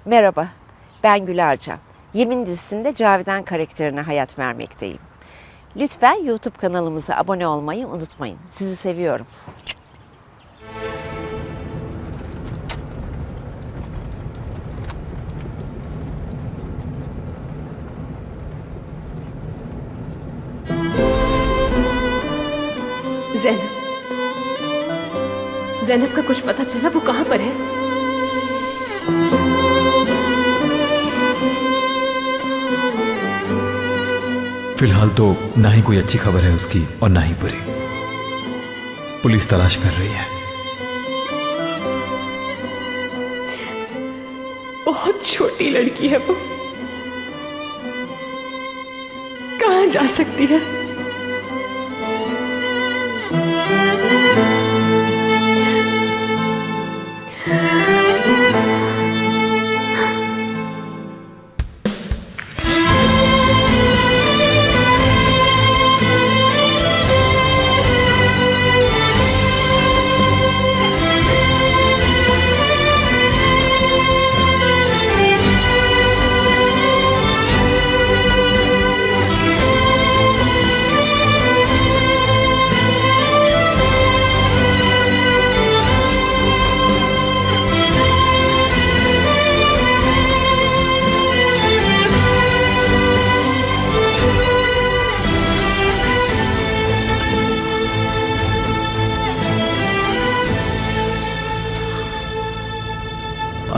Merhaba, ben Gül Arcan. Yemin dizisinde Cavidan karakterine hayat vermekteyim. Lütfen YouTube kanalımıza abone olmayı unutmayın. Sizi seviyorum. Zainab, Zainab का कुछ पता चला? वो कहाँ पर है? फिलहाल तो ना ही कोई अच्छी खबर है उसकी और ना ही बुरी। पुलिस तलाश कर रही है। बहुत छोटी लड़की है वो, कहाँ जा सकती है?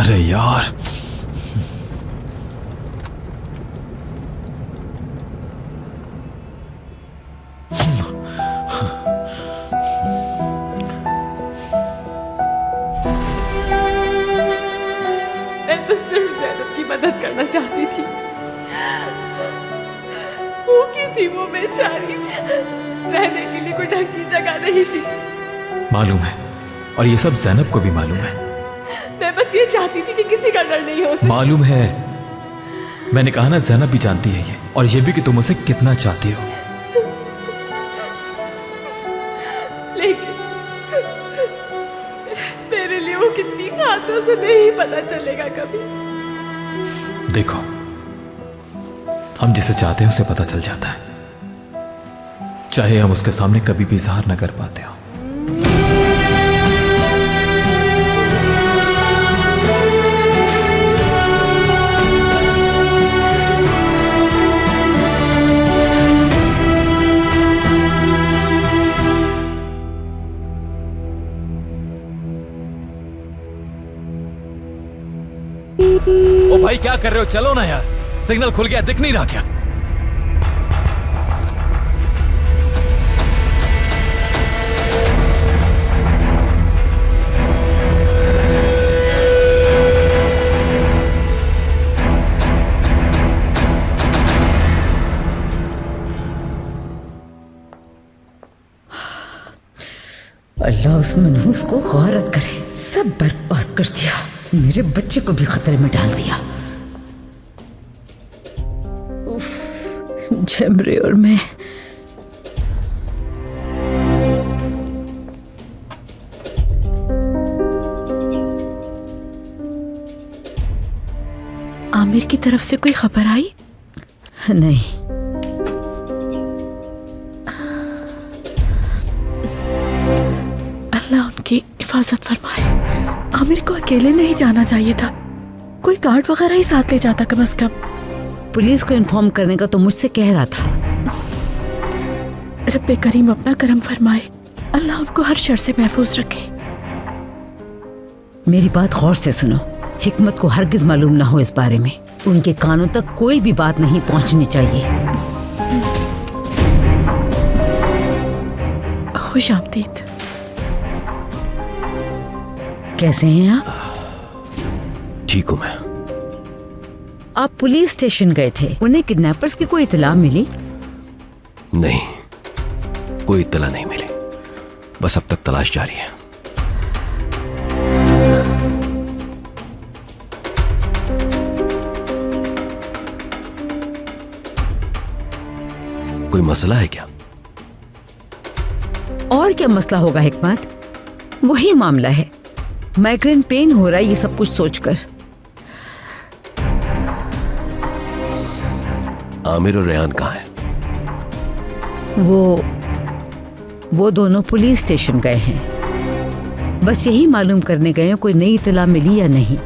अरे यार, मैं तो सिर्फ ज़ैनब की मदद करना चाहती थी। भूखी थी वो बेचारी, रहने के लिए कोई ढंग की जगह नहीं थी। मालूम है, और ये सब ज़ैनब को भी मालूम है। मैं बस ये चाहती थी कि किसी का डर नहीं हो उसे। मालूम है, मैंने कहा ना, ज़ैनब भी जानती है ये, और ये भी कि तुम उसे कितना चाहती हो। लेकिन मेरे लिए वो कितनी खास है उसे नहीं पता चलेगा कभी। देखो, हम जिसे चाहते हैं उसे पता चल जाता है, चाहे हम उसके सामने कभी भी इजहार न कर पाते हो। ओ भाई, क्या कर रहे हो? चलो ना यार, सिग्नल खुल गया, दिख नहीं रहा क्या? अल्लाह उस मनहूस को गारत करे, सब बर्बाद कर दिया, मेरे बच्चे को भी खतरे में डाल दिया। जमरे और मैं आमिर की तरफ से कोई खबर आई? नहीं। अल्लाह उनकी हिफाजत फरमाए। आमिर को अकेले नहीं जाना चाहिए था, कोई गार्ड वगैरह ही साथ ले जाता कम से कम। पुलिस को इन्फॉर्म करने का तो मुझसे कह रहा था। रब्बे करीम अपना करम फरमाए, अल्लाह उनको हर शर से महफूज रखे। मेरी बात गौर से सुनो, हिकमत को हरगिज मालूम ना हो इस बारे में, उनके कानों तक कोई भी बात नहीं पहुंचनी चाहिए। खुश आमदीद। कैसे हैं आप? ठीक हूं मैं। आप पुलिस स्टेशन गए थे, उन्हें किडनैपर्स की कोई इत्तला मिली? नहीं, कोई इत्तला नहीं मिली, बस अब तक तलाश जारी है। कोई मसला है क्या? और क्या मसला होगा हिकमत, वही मामला है। माइग्रेन पेन हो रहा है ये सब कुछ सोचकर। आमिर और रेहान कहाँ हैं? वो दोनों पुलिस स्टेशन गए हैं। बस यही मालूम करने गए हैं कोई नई इत्तला मिली या नहीं।